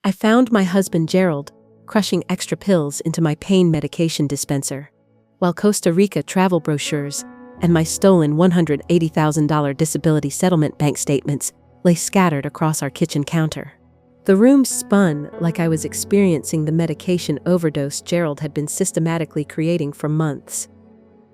I found my husband Gerald crushing extra pills into my pain medication dispenser, while Costa Rica travel brochures and my stolen $180,000 disability settlement bank statements lay scattered across our kitchen counter. The room spun like I was experiencing the medication overdose Gerald had been systematically creating for months.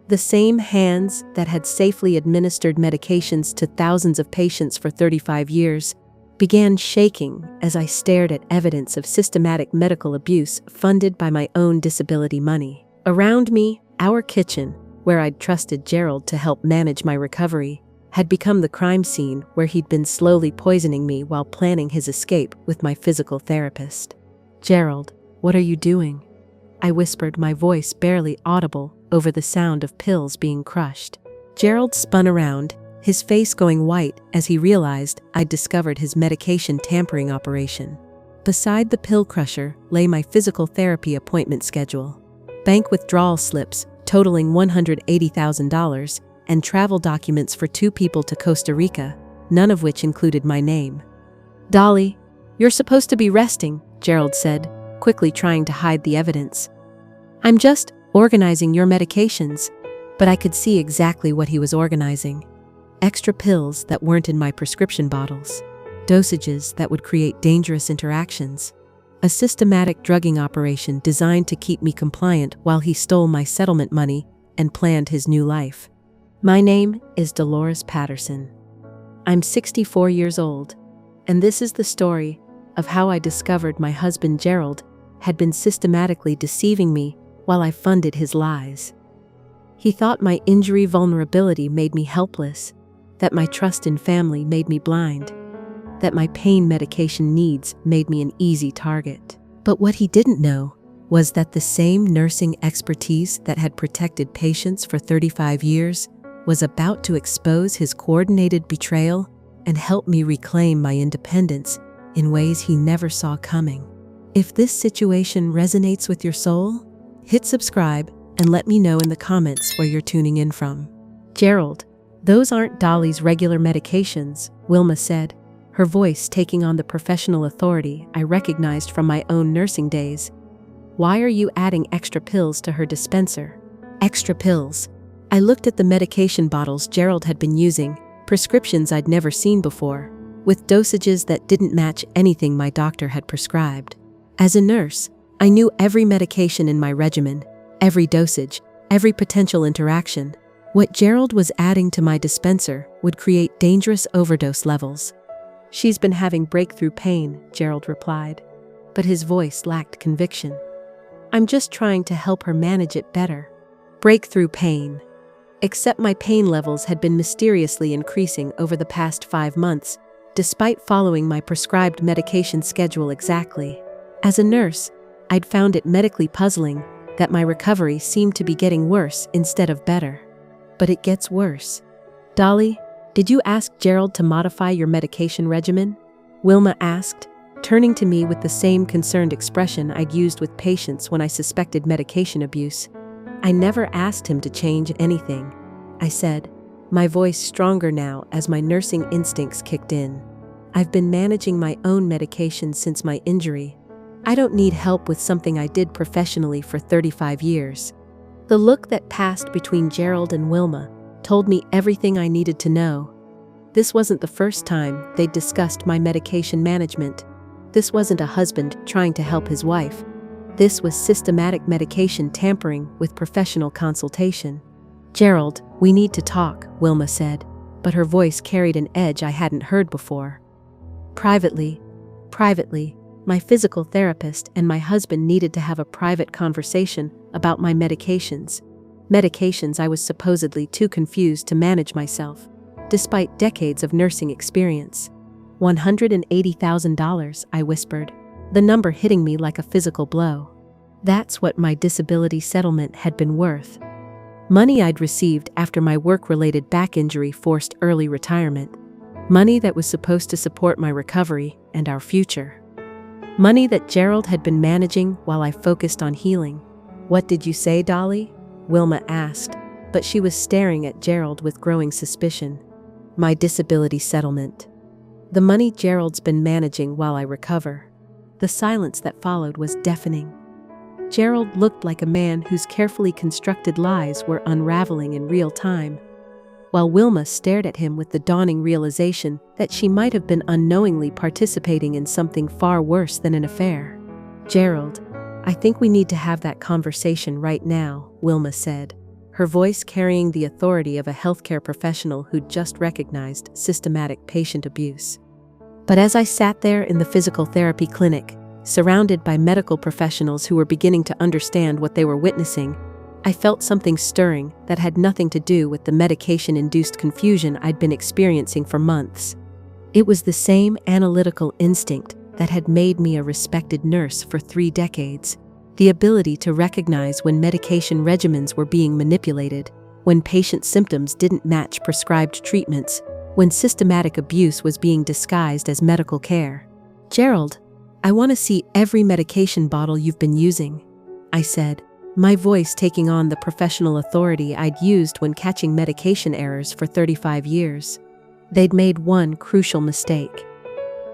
The same hands that had safely administered medications to thousands of patients for 35 years began shaking as I stared at evidence of systematic medical abuse funded by my own disability money. Around me, our kitchen, where I'd trusted Gerald to help manage my recovery, had become the crime scene where he'd been slowly poisoning me while planning his escape with my physical therapist. "Gerald, what are you doing?" I whispered, my voice barely audible over the sound of pills being crushed. Gerald spun around, his face going white as he realized I'd discovered his medication tampering operation. Beside the pill crusher lay my physical therapy appointment schedule, bank withdrawal slips totaling $180,000, and travel documents for 2 people to Costa Rica, none of which included my name. "Dolly, you're supposed to be resting," Gerald said, quickly trying to hide the evidence. "I'm just organizing your medications." But I could see exactly what he was organizing. Extra pills that weren't in my prescription bottles, dosages that would create dangerous interactions, a systematic drugging operation designed to keep me compliant while he stole my settlement money and planned his new life. My name is Dolores Patterson. I'm 64 years old, and this is the story of how I discovered my husband Gerald had been systematically deceiving me while I funded his lies. He thought my injury vulnerability made me helpless, that my trust in family made me blind, that my pain medication needs made me an easy target. But what he didn't know was that the same nursing expertise that had protected patients for 35 years was about to expose his coordinated betrayal and help me reclaim my independence in ways he never saw coming. If this situation resonates with your soul, hit subscribe and let me know in the comments where you're tuning in from. "Gerald, those aren't Dolly's regular medications," Wilma said, her voice taking on the professional authority I recognized from my own nursing days. "Why are you adding extra pills to her dispenser?" Extra pills. I looked at the medication bottles Gerald had been using, prescriptions I'd never seen before, with dosages that didn't match anything my doctor had prescribed. As a nurse, I knew every medication in my regimen, every dosage, every potential interaction. What Gerald was adding to my dispenser would create dangerous overdose levels. "She's been having breakthrough pain," Gerald replied, but his voice lacked conviction. "I'm just trying to help her manage it better." Breakthrough pain. Except my pain levels had been mysteriously increasing over the past 5 months, despite following my prescribed medication schedule exactly. As a nurse, I'd found it medically puzzling that my recovery seemed to be getting worse instead of better. But it gets worse. "Dolly, did you ask Gerald to modify your medication regimen?" Wilma asked, turning to me with the same concerned expression I'd used with patients when I suspected medication abuse. "I never asked him to change anything," I said, my voice stronger now as my nursing instincts kicked in. "I've been managing my own medication since my injury. I don't need help with something I did professionally for 35 years. The look that passed between Gerald and Wilma told me everything I needed to know. This wasn't the first time they'd discussed my medication management. This wasn't a husband trying to help his wife. This was systematic medication tampering with professional consultation. "Gerald, we need to talk," Wilma said, but her voice carried an edge I hadn't heard before. Privately, my physical therapist and my husband needed to have a private conversation about my medications. Medications I was supposedly too confused to manage myself, despite decades of nursing experience. $180,000, I whispered, the number hitting me like a physical blow. That's what my disability settlement had been worth. Money I'd received after my work-related back injury forced early retirement. Money that was supposed to support my recovery and our future. Money that Gerald had been managing while I focused on healing. "What did you say, Dolly?" Wilma asked, but she was staring at Gerald with growing suspicion. "My disability settlement. The money Gerald's been managing while I recover." The silence that followed was deafening. Gerald looked like a man whose carefully constructed lies were unraveling in real time, while Wilma stared at him with the dawning realization that she might have been unknowingly participating in something far worse than an affair. "Gerald, I think we need to have that conversation right now," Wilma said, her voice carrying the authority of a healthcare professional who'd just recognized systematic patient abuse. But as I sat there in the physical therapy clinic, surrounded by medical professionals who were beginning to understand what they were witnessing, I felt something stirring that had nothing to do with the medication-induced confusion I'd been experiencing for months. It was the same analytical instinct that had made me a respected nurse for 3 decades, the ability to recognize when medication regimens were being manipulated, when patient symptoms didn't match prescribed treatments, when systematic abuse was being disguised as medical care. "Gerald, I want to see every medication bottle you've been using," I said, my voice taking on the professional authority I'd used when catching medication errors for 35 years. They'd made one crucial mistake.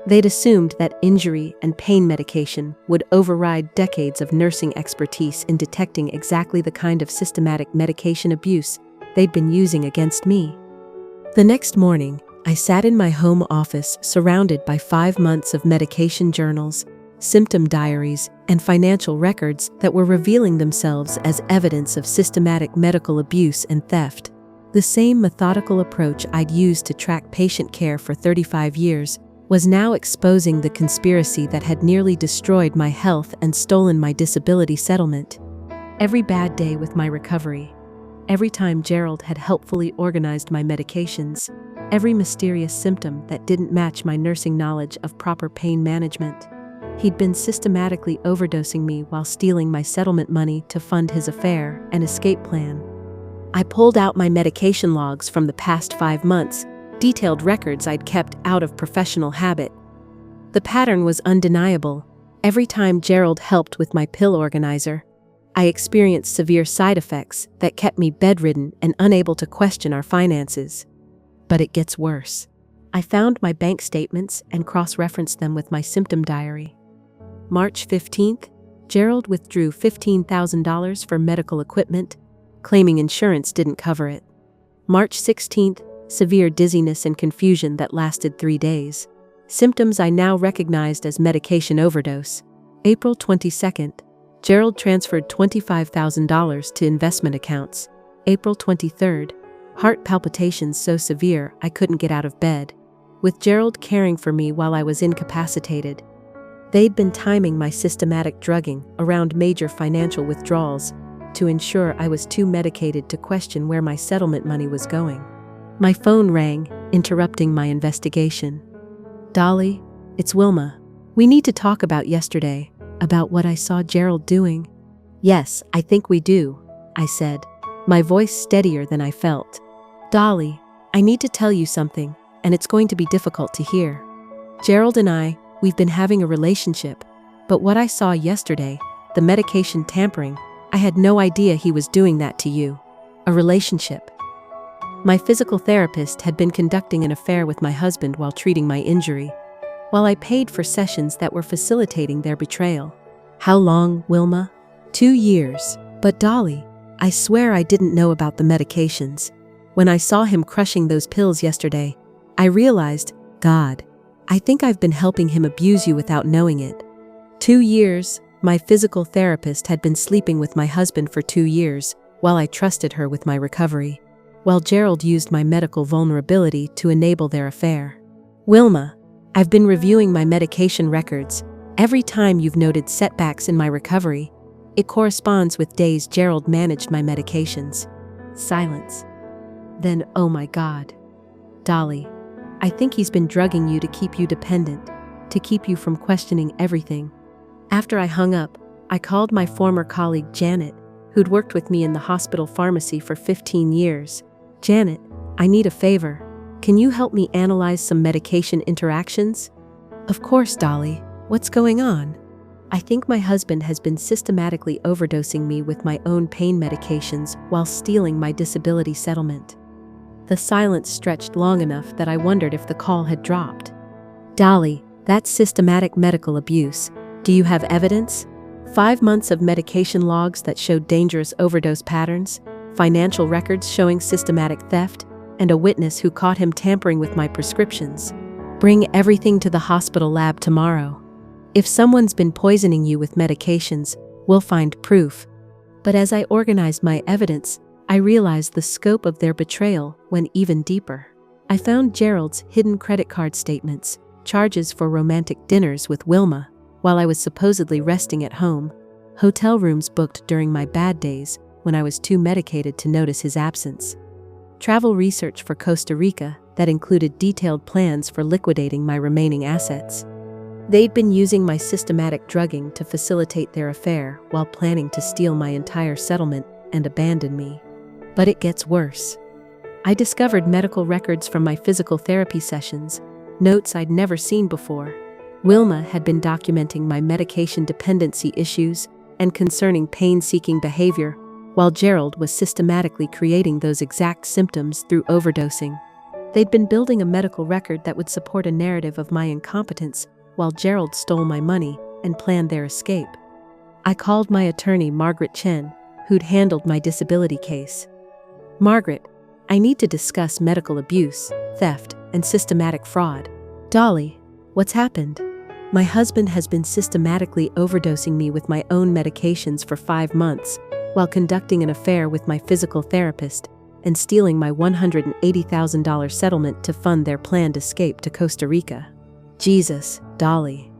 They'd assumed that injury and pain medication would override decades of nursing expertise in detecting exactly the kind of systematic medication abuse they'd been using against me. The next morning, I sat in my home office surrounded by 5 months of medication journals, symptom diaries, and financial records that were revealing themselves as evidence of systematic medical abuse and theft. The same methodical approach I'd used to track patient care for 35 years was now exposing the conspiracy that had nearly destroyed my health and stolen my disability settlement. Every bad day with my recovery, every time Gerald had helpfully organized my medications, every mysterious symptom that didn't match my nursing knowledge of proper pain management, he'd been systematically overdosing me while stealing my settlement money to fund his affair and escape plan. I pulled out my medication logs from the past 5 months, detailed records I'd kept out of professional habit. The pattern was undeniable. Every time Gerald helped with my pill organizer, I experienced severe side effects that kept me bedridden and unable to question our finances. But it gets worse. I found my bank statements and cross-referenced them with my symptom diary. March 15th, Gerald withdrew $15,000 for medical equipment, claiming insurance didn't cover it. March 16th, severe dizziness and confusion that lasted 3 days. Symptoms I now recognized as medication overdose. April 22nd, Gerald transferred $25,000 to investment accounts. April 23rd, heart palpitations so severe I couldn't get out of bed, with Gerald caring for me while I was incapacitated. They'd been timing my systematic drugging around major financial withdrawals to ensure I was too medicated to question where my settlement money was going. My phone rang, interrupting my investigation. "Dolly, it's Wilma. We need to talk about yesterday, about what I saw Gerald doing." "Yes, I think we do," I said, my voice steadier than I felt. "Dolly, I need to tell you something, and it's going to be difficult to hear. Gerald and we've been having a relationship, but what I saw yesterday, the medication tampering, I had no idea he was doing that to you." A relationship. My physical therapist had been conducting an affair with my husband while treating my injury, while I paid for sessions that were facilitating their betrayal. "How long, Wilma?" 2 years. "But Dolly, I swear I didn't know about the medications. When I saw him crushing those pills yesterday, I realized, God, I think I've been helping him abuse you without knowing it." 2 years. My physical therapist had been sleeping with my husband for 2 years, while I trusted her with my recovery, while Gerald used my medical vulnerability to enable their affair. "Wilma, I've been reviewing my medication records. Every time you've noted setbacks in my recovery, it corresponds with days Gerald managed my medications." Silence. Then, "Oh my God. Dolly, I think he's been drugging you to keep you dependent, to keep you from questioning everything." After I hung up, I called my former colleague Janet, who'd worked with me in the hospital pharmacy for 15 years. "Janet, I need a favor. Can you help me analyze some medication interactions?" "Of course, Dolly. What's going on?" "I think my husband has been systematically overdosing me with my own pain medications while stealing my disability settlement." The silence stretched long enough that I wondered if the call had dropped. "Dolly, that's systematic medical abuse. Do you have evidence? 5 months of medication logs that showed dangerous overdose patterns, financial records showing systematic theft, and a witness who caught him tampering with my prescriptions. Bring everything to the hospital lab tomorrow. If someone's been poisoning you with medications, we'll find proof. But as I organized my evidence, I realized the scope of their betrayal went even deeper. I found Gerald's hidden credit card statements, charges for romantic dinners with Wilma, while I was supposedly resting at home, hotel rooms booked during my bad days when I was too medicated to notice his absence, travel research for Costa Rica that included detailed plans for liquidating my remaining assets. They'd been using my systematic drugging to facilitate their affair while planning to steal my entire settlement and abandon me. But it gets worse. I discovered medical records from my physical therapy sessions, notes I'd never seen before. Wilma had been documenting my medication dependency issues and concerning pain-seeking behavior, while Gerald was systematically creating those exact symptoms through overdosing. They'd been building a medical record that would support a narrative of my incompetence, while Gerald stole my money and planned their escape. I called my attorney, Margaret Chen, who'd handled my disability case. Margaret, I need to discuss medical abuse, theft, and systematic fraud. Dolly, what's happened? My husband has been systematically overdosing me with my own medications for 5 months, while conducting an affair with my physical therapist and stealing my $180,000 settlement to fund their planned escape to Costa Rica. Jesus, Dolly.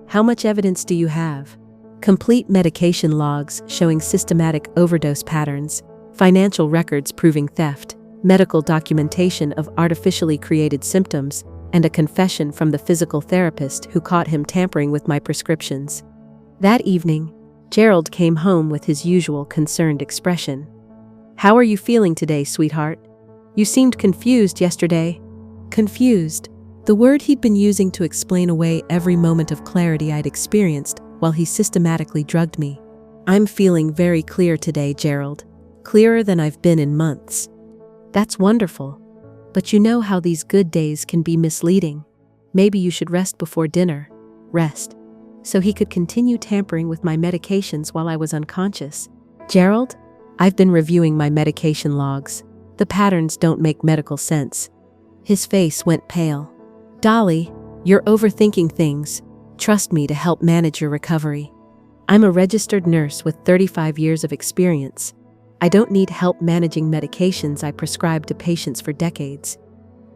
How much evidence do you have? Complete medication logs showing systematic overdose patterns, financial records proving theft, medical documentation of artificially created symptoms, and a confession from the physical therapist who caught him tampering with my prescriptions. That evening, Gerald came home with his usual concerned expression. How are you feeling today, sweetheart? You seemed confused yesterday. Confused? The word he'd been using to explain away every moment of clarity I'd experienced while he systematically drugged me. I'm feeling very clear today, Gerald. Clearer than I've been in months. That's wonderful. But you know how these good days can be misleading. Maybe you should rest before dinner. Rest. So he could continue tampering with my medications while I was unconscious. Gerald, I've been reviewing my medication logs. The patterns don't make medical sense. His face went pale. Dolly, you're overthinking things. Trust me to help manage your recovery. I'm a registered nurse with 35 years of experience. I don't need help managing medications I prescribed to patients for decades.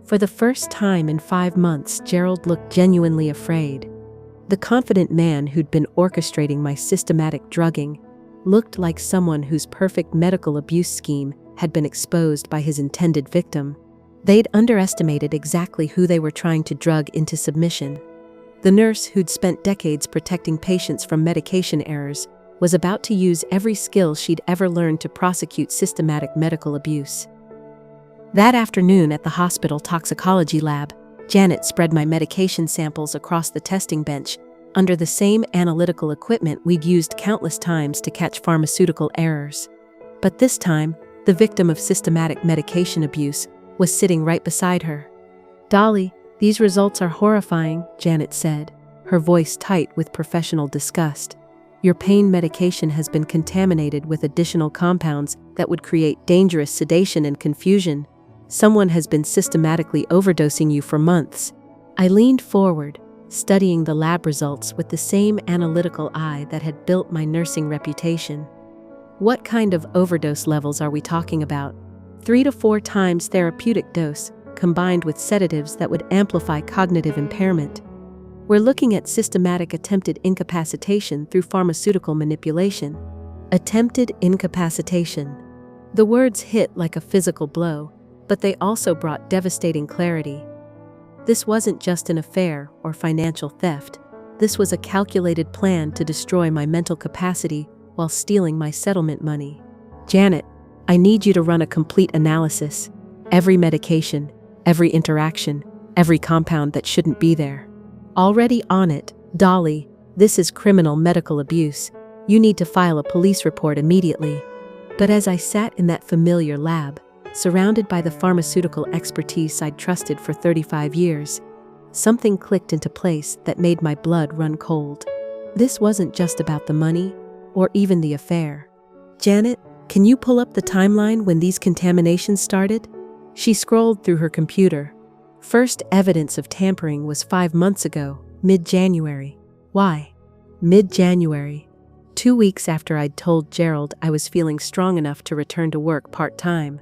For the first time in 5 months, Gerald looked genuinely afraid. The confident man who'd been orchestrating my systematic drugging looked like someone whose perfect medical abuse scheme had been exposed by his intended victim. They'd underestimated exactly who they were trying to drug into submission. The nurse who'd spent decades protecting patients from medication errors was about to use every skill she'd ever learned to prosecute systematic medical abuse. That afternoon at the hospital toxicology lab, Janet spread my medication samples across the testing bench under the same analytical equipment we'd used countless times to catch pharmaceutical errors. But this time, the victim of systematic medication abuse was sitting right beside her. Dolly, these results are horrifying, Janet said, her voice tight with professional disgust. Your pain medication has been contaminated with additional compounds that would create dangerous sedation and confusion. Someone has been systematically overdosing you for months. I leaned forward, studying the lab results with the same analytical eye that had built my nursing reputation. What kind of overdose levels are we talking about? 3 to 4 times therapeutic dose, combined with sedatives that would amplify cognitive impairment. We're looking at systematic attempted incapacitation through pharmaceutical manipulation. Attempted incapacitation. The words hit like a physical blow, but they also brought devastating clarity. This wasn't just an affair or financial theft. This was a calculated plan to destroy my mental capacity while stealing my settlement money. Janet, I need you to run a complete analysis. Every medication, every interaction, every compound that shouldn't be there. Already on it, Dolly, this is criminal medical abuse. You need to file a police report immediately. But as I sat in that familiar lab, surrounded by the pharmaceutical expertise I'd trusted for 35 years, something clicked into place that made my blood run cold. This wasn't just about the money, or even the affair. "Janet, can you pull up the timeline when these contaminations started?" She scrolled through her computer. First evidence of tampering was 5 months ago, mid-January. Why? Mid-January. 2 weeks after I'd told Gerald I was feeling strong enough to return to work part-time.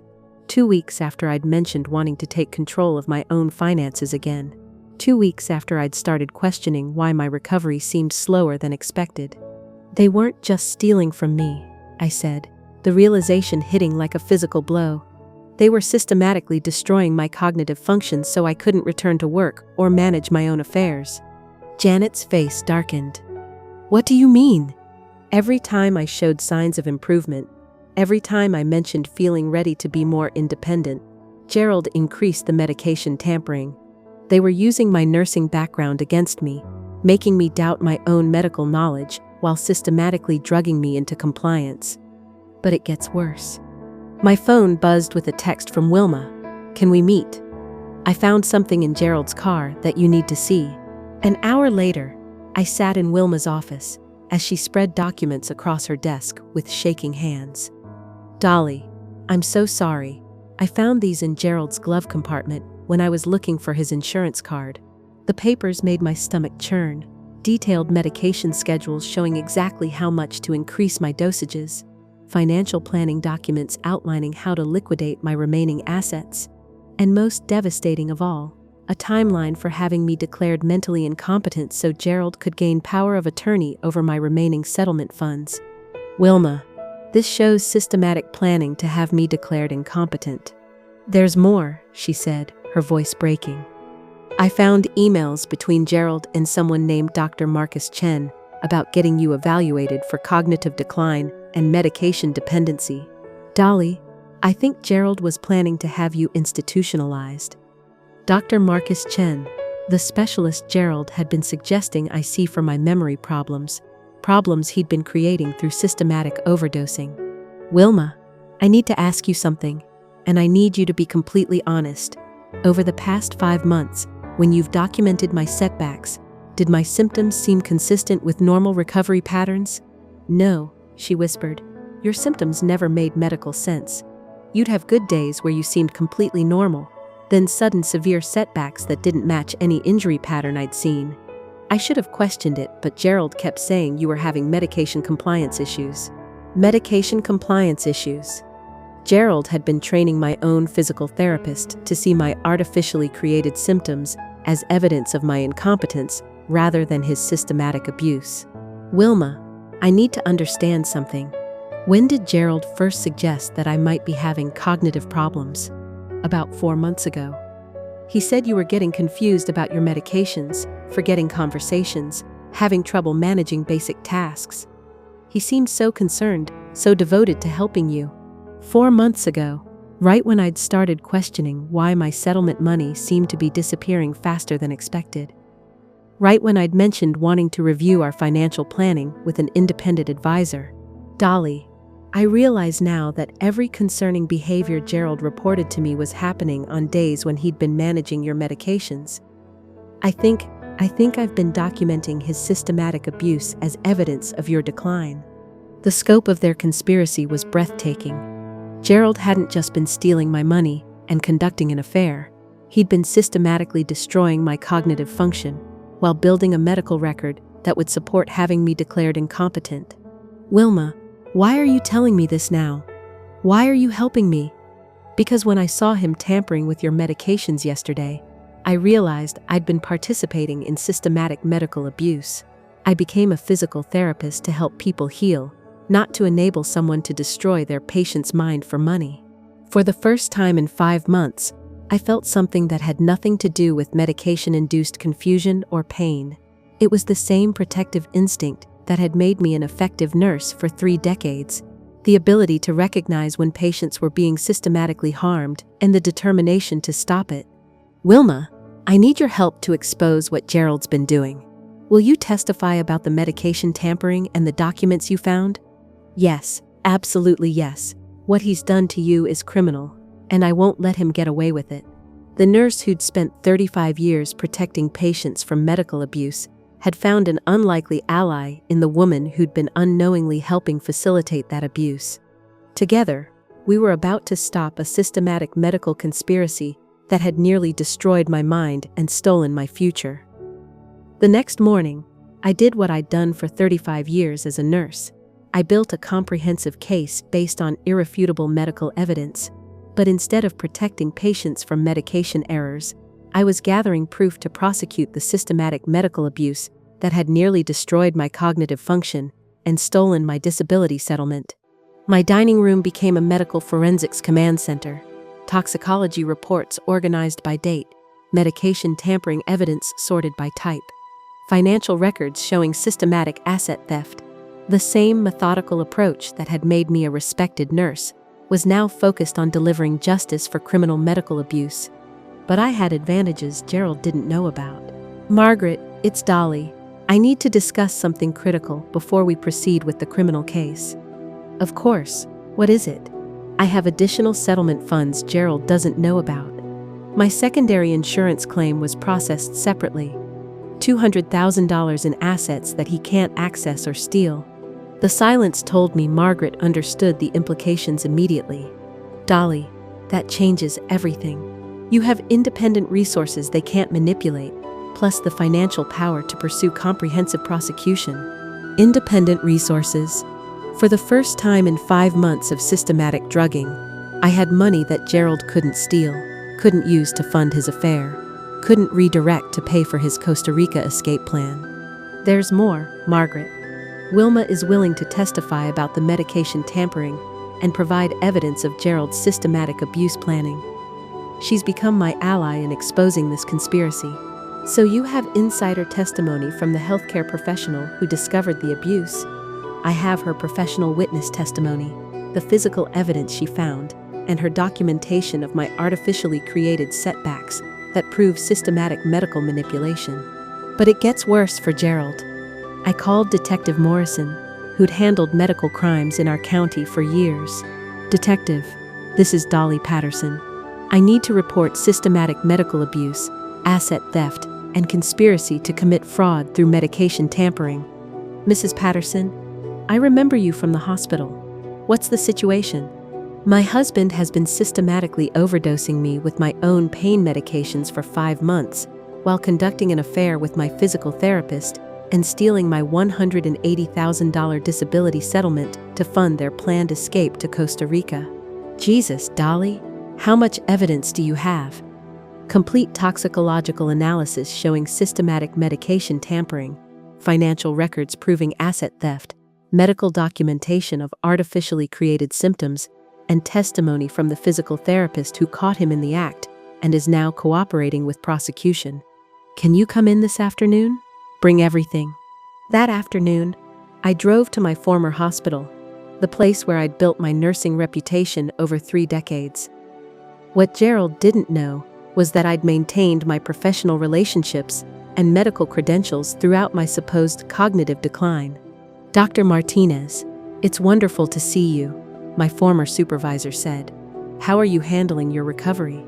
2 weeks after I'd mentioned wanting to take control of my own finances again. 2 weeks after I'd started questioning why my recovery seemed slower than expected. "They weren't just stealing from me," I said, the realization hitting like a physical blow. "They were systematically destroying my cognitive functions so I couldn't return to work or manage my own affairs." Janet's face darkened. "What do you mean?" Every time I showed signs of improvement, every time I mentioned feeling ready to be more independent, Gerald increased the medication tampering. They were using my nursing background against me, making me doubt my own medical knowledge while systematically drugging me into compliance. But it gets worse. My phone buzzed with a text from Wilma. "Can we meet? I found something in Gerald's car that you need to see." An hour later, I sat in Wilma's office as she spread documents across her desk with shaking hands. "Dolly, I'm so sorry. I found these in Gerald's glove compartment when I was looking for his insurance card." The papers made my stomach churn. Detailed medication schedules showing exactly how much to increase my dosages. Financial planning documents outlining how to liquidate my remaining assets. And most devastating of all, a timeline for having me declared mentally incompetent so Gerald could gain power of attorney over my remaining settlement funds. "Wilma, this shows systematic planning to have me declared incompetent." "There's more," she said, her voice breaking. "I found emails between Gerald and someone named Dr. Marcus Chen about getting you evaluated for cognitive decline and medication dependency. Dolly, I think Gerald was planning to have you institutionalized." Dr. Marcus Chen, the specialist Gerald had been suggesting I see for my memory problems he'd been creating through systematic overdosing. "Wilma, I need to ask you something, and I need you to be completely honest. Over the past 5 months, when you've documented my setbacks, did my symptoms seem consistent with normal recovery patterns?" "No," she whispered. "Your symptoms never made medical sense. You'd have good days where you seemed completely normal, then sudden severe setbacks that didn't match any injury pattern I'd seen. I should have questioned it, but Gerald kept saying you were having medication compliance issues." Medication compliance issues. Gerald had been training my own physical therapist to see my artificially created symptoms as evidence of my incompetence rather than his systematic abuse. "Wilma, I need to understand something. When did Gerald first suggest that I might be having cognitive problems?" "About 4 months ago. He said you were getting confused about your medications, forgetting conversations, having trouble managing basic tasks. He seemed so concerned, so devoted to helping you." 4 months ago, right when I'd started questioning why my settlement money seemed to be disappearing faster than expected. Right when I'd mentioned wanting to review our financial planning with an independent advisor. "Dolly, I realize now that every concerning behavior Gerald reported to me was happening on days when he'd been managing your medications. I think I've been documenting his systematic abuse as evidence of your decline." The scope of their conspiracy was breathtaking. Gerald hadn't just been stealing my money and conducting an affair. He'd been systematically destroying my cognitive function while building a medical record that would support having me declared incompetent. "Wilma, why are you telling me this now? Why are you helping me?" "Because when I saw him tampering with your medications yesterday, I realized I'd been participating in systematic medical abuse. I became a physical therapist to help people heal, not to enable someone to destroy their patient's mind for money. For the first time in 5 months, I felt something that had nothing to do with medication-induced confusion or pain. It was the same protective instinct that had made me an effective nurse for 3 decades, the ability to recognize when patients were being systematically harmed and the determination to stop it. "Wilma, I need your help to expose what Gerald's been doing. Will you testify about the medication tampering and the documents you found?" "Yes, absolutely yes. What he's done to you is criminal, and I won't let him get away with it." The nurse who'd spent 35 years protecting patients from medical abuse had found an unlikely ally in the woman who'd been unknowingly helping facilitate that abuse. Together, we were about to stop a systematic medical conspiracy that had nearly destroyed my mind and stolen my future. The next morning, I did what I'd done for 35 years as a nurse. I built a comprehensive case based on irrefutable medical evidence, but instead of protecting patients from medication errors, I was gathering proof to prosecute the systematic medical abuse that had nearly destroyed my cognitive function and stolen my disability settlement. My dining room became a medical forensics command center. Toxicology reports organized by date, medication tampering evidence sorted by type, financial records showing systematic asset theft. The same methodical approach that had made me a respected nurse was now focused on delivering justice for criminal medical abuse. But I had advantages Gerald didn't know about. "Margaret, it's Dolly. I need to discuss something critical before we proceed with the criminal case." "Of course. What is it?" "I have additional settlement funds Gerald doesn't know about. My secondary insurance claim was processed separately. $200,000 in assets that he can't access or steal." The silence told me Margaret understood the implications immediately. "Dolly, that changes everything. You have independent resources they can't manipulate, plus the financial power to pursue comprehensive prosecution." Independent resources. For the first time in 5 months of systematic drugging, I had money that Gerald couldn't steal, couldn't use to fund his affair, couldn't redirect to pay for his Costa Rica escape plan. "There's more, Margaret. Wilma is willing to testify about the medication tampering and provide evidence of Gerald's systematic abuse planning. She's become my ally in exposing this conspiracy." "So you have insider testimony from the healthcare professional who discovered the abuse?" "I have her professional witness testimony, the physical evidence she found, and her documentation of my artificially created setbacks that prove systematic medical manipulation." But it gets worse for Gerald. I called Detective Morrison, who'd handled medical crimes in our county for years. "Detective, this is Dolly Patterson. I need to report systematic medical abuse, asset theft, and conspiracy to commit fraud through medication tampering." "Mrs. Patterson, I remember you from the hospital. What's the situation?" "My husband has been systematically overdosing me with my own pain medications for 5 months, while conducting an affair with my physical therapist and stealing my $180,000 disability settlement to fund their planned escape to Costa Rica." "Jesus, Dolly, how much evidence do you have?" "Complete toxicological analysis showing systematic medication tampering, financial records proving asset theft, medical documentation of artificially created symptoms, and testimony from the physical therapist who caught him in the act and is now cooperating with prosecution. Can you come in this afternoon?" "Bring everything." That afternoon, I drove to my former hospital, the place where I'd built my nursing reputation over 3 decades. What Gerald didn't know was that I'd maintained my professional relationships and medical credentials throughout my supposed cognitive decline. "Dr. Martinez, it's wonderful to see you," my former supervisor said. "How are you handling your recovery?"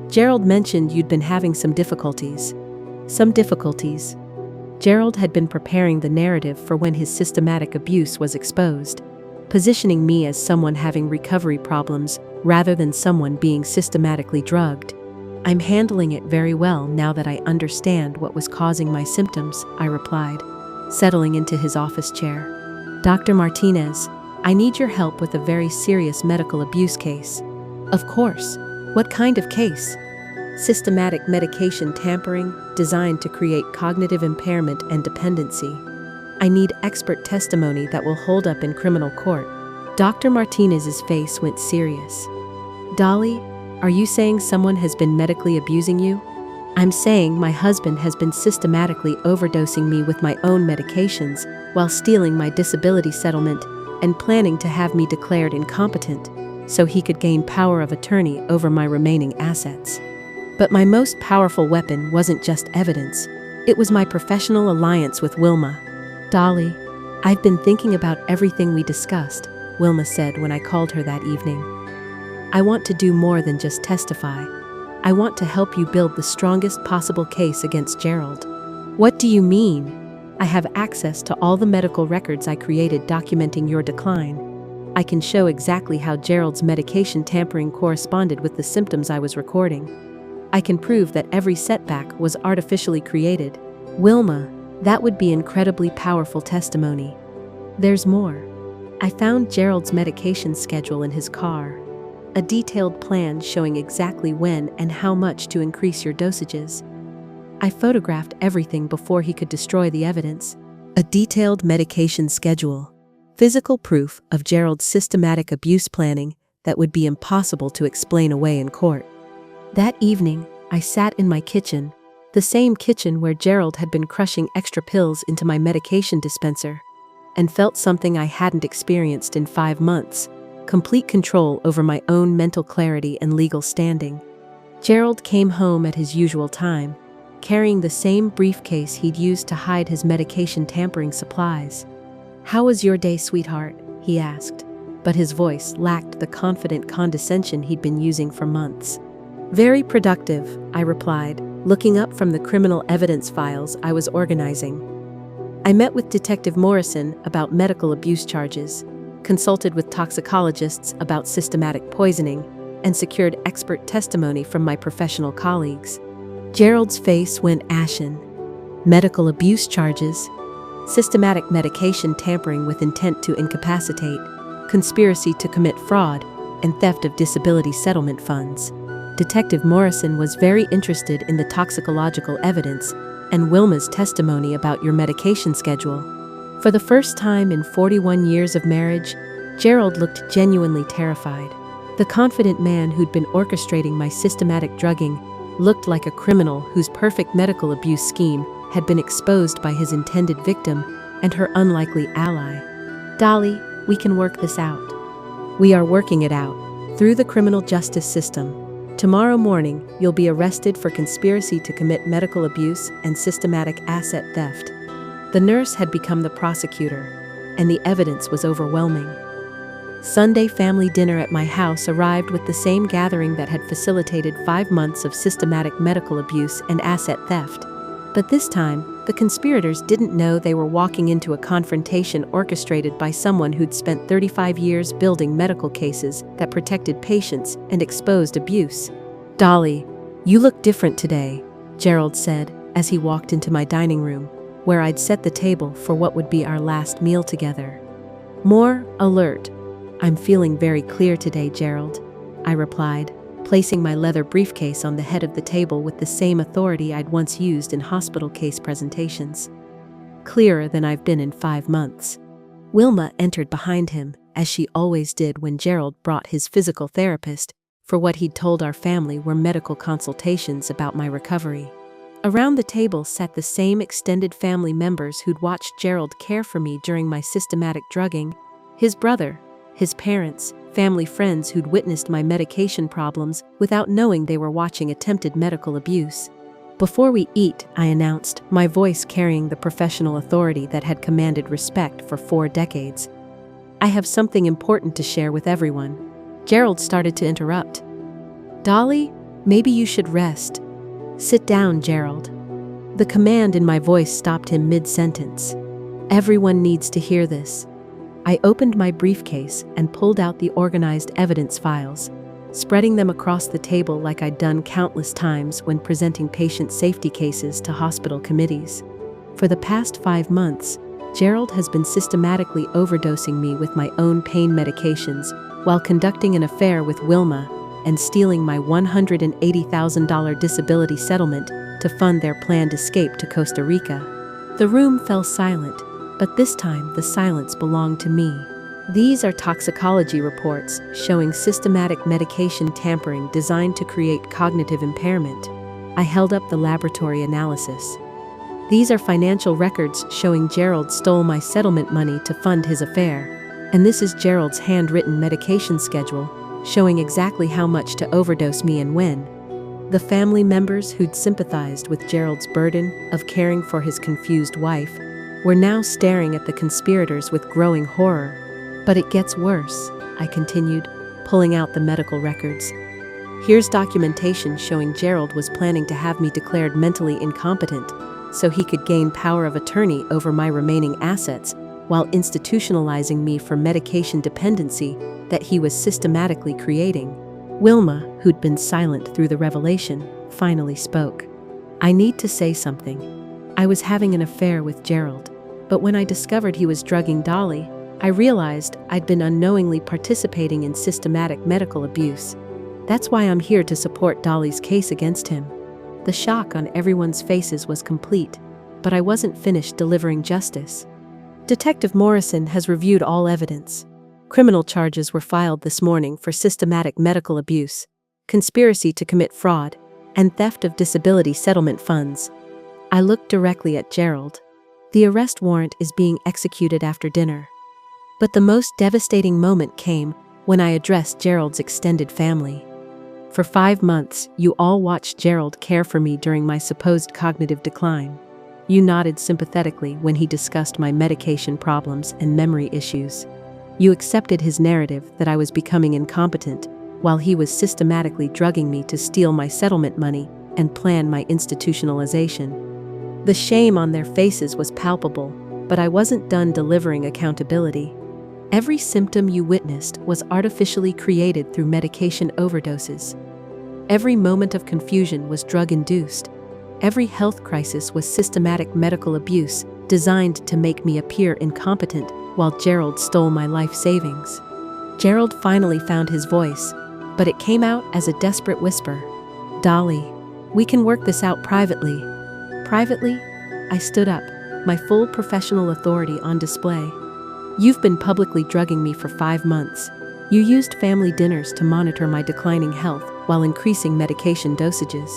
"Gerald mentioned you'd been having some difficulties." "Some difficulties?" Gerald had been preparing the narrative for when his systematic abuse was exposed, positioning me as someone having recovery problems rather than someone being systematically drugged. "I'm handling it very well now that I understand what was causing my symptoms," I replied, settling into his office chair. "Dr. Martinez, I need your help with a very serious medical abuse case." "Of course. What kind of case?" "Systematic medication tampering designed to create cognitive impairment and dependency. I need expert testimony that will hold up in criminal court." Dr. Martinez's face went serious. "Dolly, are you saying someone has been medically abusing you?" "I'm saying my husband has been systematically overdosing me with my own medications while stealing my disability settlement and planning to have me declared incompetent so he could gain power of attorney over my remaining assets. But my most powerful weapon wasn't just evidence, it was my professional alliance with Wilma." "Dolly, I've been thinking about everything we discussed," Wilma said when I called her that evening. "I want to do more than just testify. I want to help you build the strongest possible case against Gerald." "What do you mean?" I have access to all the medical records I created documenting your decline. I can show exactly how Gerald's medication tampering corresponded with the symptoms I was recording. I can prove that every setback was artificially created. Wilma, that would be incredibly powerful testimony. There's more. I found Gerald's medication schedule in his car. A detailed plan showing exactly when and how much to increase your dosages. I photographed everything before he could destroy the evidence. A detailed medication schedule. Physical proof of Gerald's systematic abuse planning that would be impossible to explain away in court. That evening, I sat in my kitchen, the same kitchen where Gerald had been crushing extra pills into my medication dispenser, and felt something I hadn't experienced in 5 months, complete control over my own mental clarity and legal standing. Gerald came home at his usual time, carrying the same briefcase he'd used to hide his medication tampering supplies. "How was your day, sweetheart?" he asked, but his voice lacked the confident condescension he'd been using for months. "Very productive," I replied, looking up from the criminal evidence files I was organizing. I met with Detective Morrison about medical abuse charges, consulted with toxicologists about systematic poisoning, and secured expert testimony from my professional colleagues. Gerald's face went ashen. Medical abuse charges, systematic medication tampering with intent to incapacitate, conspiracy to commit fraud, and theft of disability settlement funds. Detective Morrison was very interested in the toxicological evidence and Wilma's testimony about your medication schedule. For the first time in 41 years of marriage, Gerald looked genuinely terrified. The confident man who'd been orchestrating my systematic drugging looked like a criminal whose perfect medical abuse scheme had been exposed by his intended victim and her unlikely ally. "Dolly, we can work this out." "We are working it out, through the criminal justice system. Tomorrow morning, you'll be arrested for conspiracy to commit medical abuse and systematic asset theft." The nurse had become the prosecutor, and the evidence was overwhelming. Sunday family dinner at my house arrived with the same gathering that had facilitated 5 months of systematic medical abuse and asset theft. But this time, the conspirators didn't know they were walking into a confrontation orchestrated by someone who'd spent 35 years building medical cases that protected patients and exposed abuse. "Dolly, you look different today," Gerald said as he walked into my dining room, where I'd set the table for what would be our last meal together. "More alert." "I'm feeling very clear today, Gerald," I replied, placing my leather briefcase on the head of the table with the same authority I'd once used in hospital case presentations. "Clearer than I've been in 5 months. Wilma entered behind him, as she always did when Gerald brought his physical therapist for what he'd told our family were medical consultations about my recovery. Around the table sat the same extended family members who'd watched Gerald care for me during my systematic drugging: his brother, his parents, family friends who'd witnessed my medication problems without knowing they were watching attempted medical abuse. "Before we eat," I announced, my voice carrying the professional authority that had commanded respect for 4 decades. "I have something important to share with everyone." Gerald started to interrupt. "Dolly, maybe you should rest." "Sit down, Gerald." The command in my voice stopped him mid-sentence. "Everyone needs to hear this." I opened my briefcase and pulled out the organized evidence files, spreading them across the table like I'd done countless times when presenting patient safety cases to hospital committees. For the past 5 months, Gerald has been systematically overdosing me with my own pain medications while conducting an affair with Wilma and stealing my $180,000 disability settlement to fund their planned escape to Costa Rica. The room fell silent, but this time the silence belonged to me. These are toxicology reports showing systematic medication tampering designed to create cognitive impairment. I held up the laboratory analysis. These are financial records showing Gerald stole my settlement money to fund his affair. And this is Gerald's handwritten medication schedule, showing exactly how much to overdose me and when. The family members who'd sympathized with Gerald's burden of caring for his confused wife were now staring at the conspirators with growing horror. "But it gets worse," I continued, pulling out the medical records. "Here's documentation showing Gerald was planning to have me declared mentally incompetent, so he could gain power of attorney over my remaining assets while institutionalizing me for medication dependency that he was systematically creating. Wilma, who'd been silent through the revelation, finally spoke. "I need to say something. I was having an affair with Gerald, but when I discovered he was drugging Dolly, I realized I'd been unknowingly participating in systematic medical abuse. That's why I'm here to support Dolly's case against him." The shock on everyone's faces was complete, but I wasn't finished delivering justice. Detective Morrison has reviewed all evidence. Criminal charges were filed this morning for systematic medical abuse, conspiracy to commit fraud, and theft of disability settlement funds. I looked directly at Gerald. The arrest warrant is being executed after dinner. But the most devastating moment came when I addressed Gerald's extended family. For 5 months, you all watched Gerald care for me during my supposed cognitive decline. You nodded sympathetically when he discussed my medication problems and memory issues. You accepted his narrative that I was becoming incompetent while he was systematically drugging me to steal my settlement money and plan my institutionalization. The shame on their faces was palpable, but I wasn't done delivering accountability. Every symptom you witnessed was artificially created through medication overdoses. Every moment of confusion was drug-induced. Every health crisis was systematic medical abuse designed to make me appear incompetent while Gerald stole my life savings. Gerald finally found his voice, but it came out as a desperate whisper. "Dolly, we can work this out privately." Privately? I stood up, my full professional authority on display. "You've been publicly drugging me for 5 months. You used family dinners to monitor my declining health while increasing medication dosages.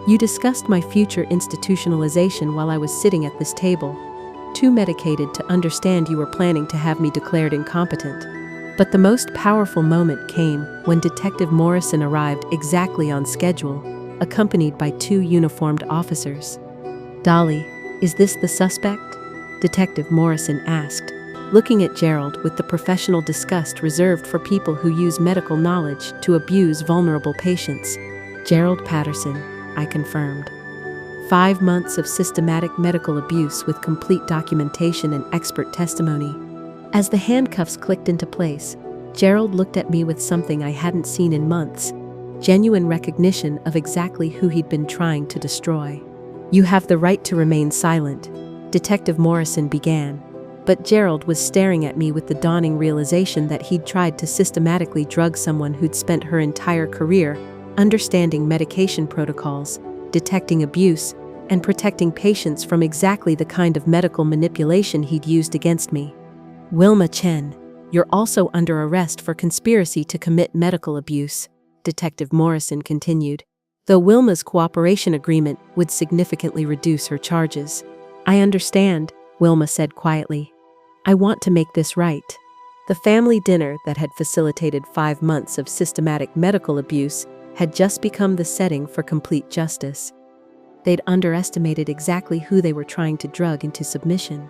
You discussed my future institutionalization while I was sitting at this table. Too medicated to understand you were planning to have me declared incompetent." But the most powerful moment came when Detective Morrison arrived exactly on schedule, accompanied by 2 uniformed officers. "Dolly, is this the suspect?" Detective Morrison asked, looking at Gerald with the professional disgust reserved for people who use medical knowledge to abuse vulnerable patients. "Gerald Patterson," I confirmed. 5 months of systematic medical abuse with complete documentation and expert testimony. As the handcuffs clicked into place, Gerald looked at me with something I hadn't seen in months, genuine recognition of exactly who he'd been trying to destroy. "You have the right to remain silent," Detective Morrison began. But Gerald was staring at me with the dawning realization that he'd tried to systematically drug someone who'd spent her entire career understanding medication protocols, detecting abuse, and protecting patients from exactly the kind of medical manipulation he'd used against me. "Wilma Chen, you're also under arrest for conspiracy to commit medical abuse," Detective Morrison continued, though Wilma's cooperation agreement would significantly reduce her charges. "I understand," Wilma said quietly. "I want to make this right." The family dinner that had facilitated 5 months of systematic medical abuse had just become the setting for complete justice. They'd underestimated exactly who they were trying to drug into submission.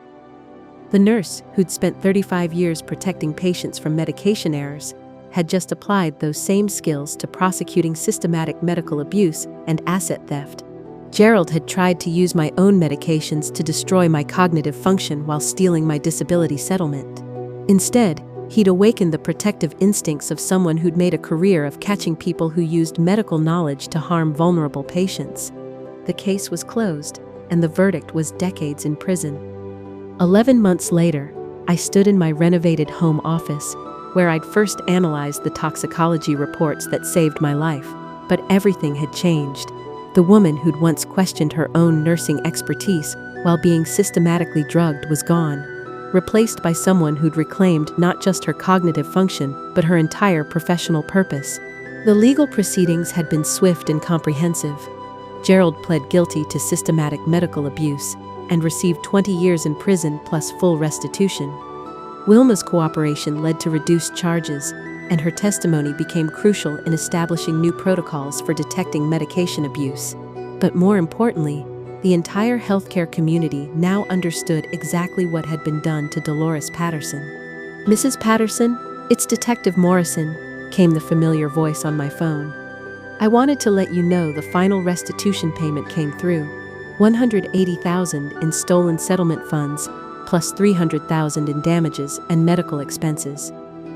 The nurse, who'd spent 35 years protecting patients from medication errors, had just applied those same skills to prosecuting systematic medical abuse and asset theft. Gerald had tried to use my own medications to destroy my cognitive function while stealing my disability settlement. Instead, he'd awakened the protective instincts of someone who'd made a career of catching people who used medical knowledge to harm vulnerable patients. The case was closed, and the verdict was decades in prison. 11 months later, I stood in my renovated home office, where I'd first analyzed the toxicology reports that saved my life, but everything had changed. The woman who'd once questioned her own nursing expertise while being systematically drugged was gone, replaced by someone who'd reclaimed not just her cognitive function, but her entire professional purpose. The legal proceedings had been swift and comprehensive. Gerald pled guilty to systematic medical abuse and received 20 years in prison plus full restitution. Wilma's cooperation led to reduced charges, and her testimony became crucial in establishing new protocols for detecting medication abuse. But more importantly, the entire healthcare community now understood exactly what had been done to Dolores Patterson. "Mrs. Patterson, it's Detective Morrison," came the familiar voice on my phone. "I wanted to let you know the final restitution payment came through. $180,000 in stolen settlement funds, plus $300,000 in damages and medical expenses.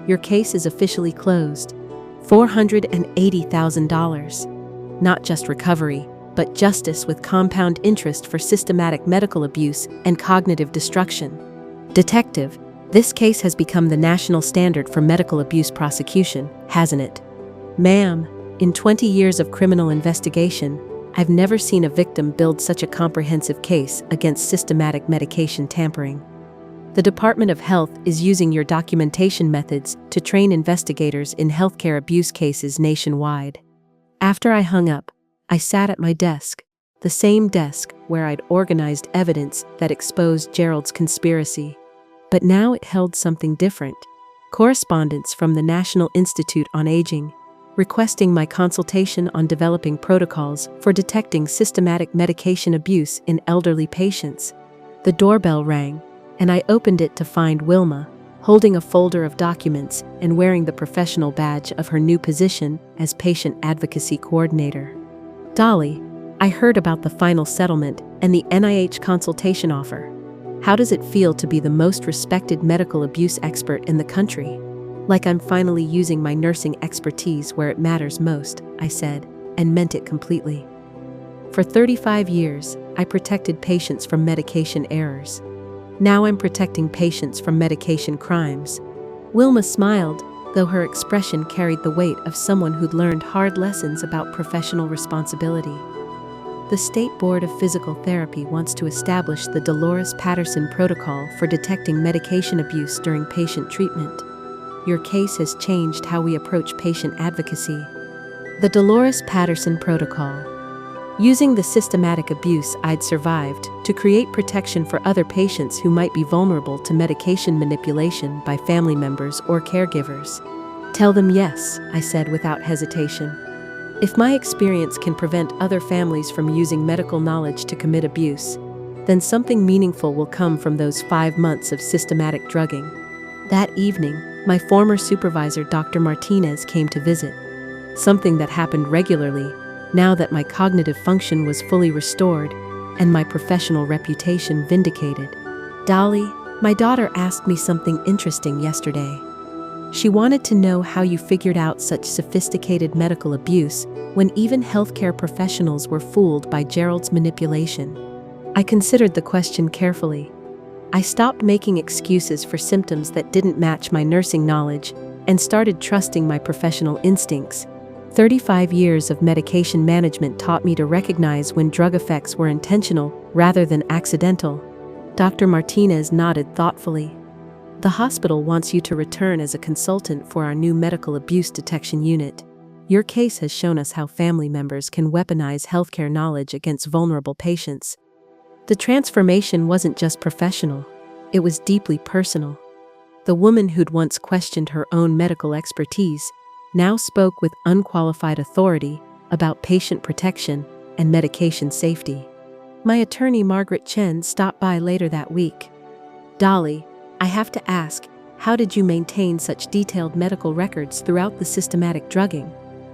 Your case is officially closed. $480,000. Not just recovery, but justice with compound interest for systematic medical abuse and cognitive destruction. Detective, this case has become the national standard for medical abuse prosecution, hasn't it? Ma'am, in 20 years of criminal investigation, I've never seen a victim build such a comprehensive case against systematic medication tampering. The Department of Health is using your documentation methods to train investigators in healthcare abuse cases nationwide. After I hung up, I sat at my desk, the same desk where I'd organized evidence that exposed Gerald's conspiracy. But now it held something different. Correspondence from the National Institute on Aging, requesting my consultation on developing protocols for detecting systematic medication abuse in elderly patients. The doorbell rang, and I opened it to find Wilma, holding a folder of documents and wearing the professional badge of her new position as Patient Advocacy Coordinator. Dolly, I heard about the final settlement and the NIH consultation offer. How does it feel to be the most respected medical abuse expert in the country? Like I'm finally using my nursing expertise where it matters most, I said, and meant it completely. For 35 years, I protected patients from medication errors. Now I'm protecting patients from medication crimes. Wilma smiled, though her expression carried the weight of someone who'd learned hard lessons about professional responsibility. The State Board of Physical Therapy wants to establish the Dolores Patterson Protocol for detecting medication abuse during patient treatment. Your case has changed how we approach patient advocacy. The Dolores Patterson Protocol. Using the systematic abuse I'd survived to create protection for other patients who might be vulnerable to medication manipulation by family members or caregivers. Tell them yes, I said without hesitation. If my experience can prevent other families from using medical knowledge to commit abuse, then something meaningful will come from those 5 months of systematic drugging. That evening, my former supervisor, Dr. Martinez, came to visit. Something that happened regularly, now that my cognitive function was fully restored and my professional reputation vindicated. Dolly, my daughter asked me something interesting yesterday. She wanted to know how you figured out such sophisticated medical abuse when even healthcare professionals were fooled by Gerald's manipulation. I considered the question carefully. I stopped making excuses for symptoms that didn't match my nursing knowledge and started trusting my professional instincts. 35 years of medication management taught me to recognize when drug effects were intentional rather than accidental. Dr. Martinez nodded thoughtfully. The hospital wants you to return as a consultant for our new medical abuse detection unit. Your case has shown us how family members can weaponize healthcare knowledge against vulnerable patients. The transformation wasn't just professional, it was deeply personal. The woman who'd once questioned her own medical expertise now spoke with unqualified authority about patient protection and medication safety. My attorney, Margaret Chen, stopped by later that week. Dolly, I have to ask, how did you maintain such detailed medical records throughout the systematic drugging?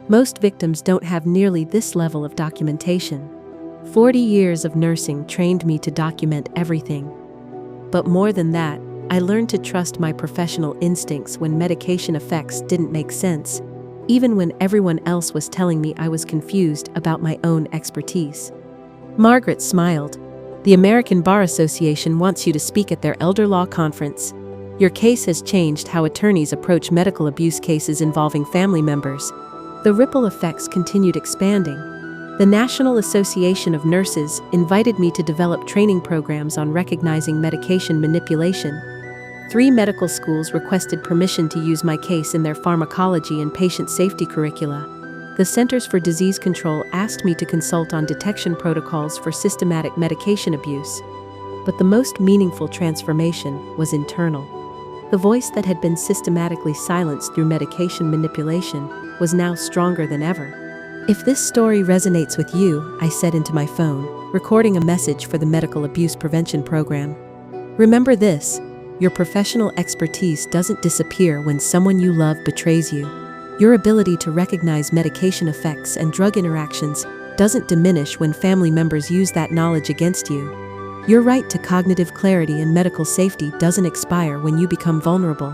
Most victims don't have nearly this level of documentation. 40 years of nursing trained me to document everything. But more than that, I learned to trust my professional instincts when medication effects didn't make sense, even when everyone else was telling me I was confused about my own expertise. Margaret smiled. The American Bar Association wants you to speak at their elder law conference. Your case has changed how attorneys approach medical abuse cases involving family members. The ripple effects continued expanding. The National Association of Nurses invited me to develop training programs on recognizing medication manipulation. 3 medical schools requested permission to use my case in their pharmacology and patient safety curricula. The Centers for Disease Control asked me to consult on detection protocols for systematic medication abuse. But the most meaningful transformation was internal. The voice that had been systematically silenced through medication manipulation was now stronger than ever. If this story resonates with you, I said into my phone, recording a message for the Medical Abuse Prevention Program. Remember this. Your professional expertise doesn't disappear when someone you love betrays you. Your ability to recognize medication effects and drug interactions doesn't diminish when family members use that knowledge against you. Your right to cognitive clarity and medical safety doesn't expire when you become vulnerable.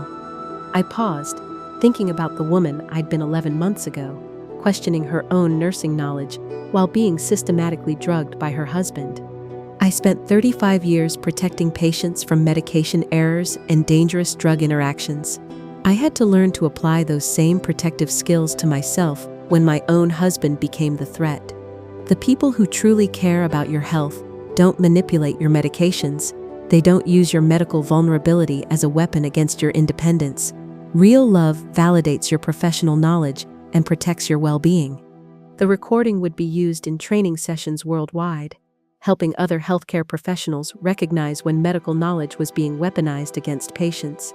I paused, thinking about the woman I'd been 11 months ago, questioning her own nursing knowledge while being systematically drugged by her husband. I spent 35 years protecting patients from medication errors and dangerous drug interactions. I had to learn to apply those same protective skills to myself when my own husband became the threat. The people who truly care about your health don't manipulate your medications. They don't use your medical vulnerability as a weapon against your independence. Real love validates your professional knowledge and protects your well-being. The recording would be used in training sessions worldwide, helping other healthcare professionals recognize when medical knowledge was being weaponized against patients.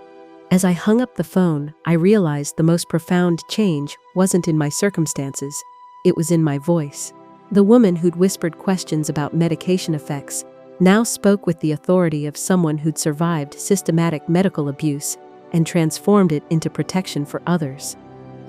As I hung up the phone, I realized the most profound change wasn't in my circumstances, it was in my voice. The woman who'd whispered questions about medication effects now spoke with the authority of someone who'd survived systematic medical abuse and transformed it into protection for others.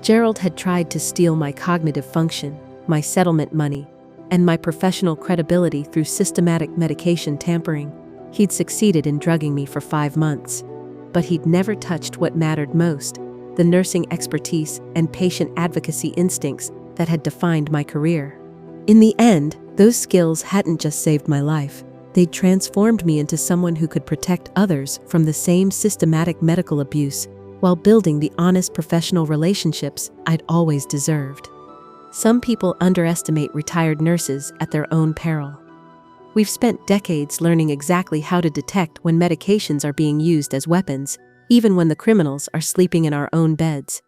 Gerald had tried to steal my cognitive function, my settlement money, and my professional credibility through systematic medication tampering. He'd succeeded in drugging me for 5 months, but he'd never touched what mattered most, the nursing expertise and patient advocacy instincts that had defined my career. In the end, those skills hadn't just saved my life. They'd transformed me into someone who could protect others from the same systematic medical abuse while building the honest professional relationships I'd always deserved. Some people underestimate retired nurses at their own peril. We've spent decades learning exactly how to detect when medications are being used as weapons, even when the criminals are sleeping in our own beds.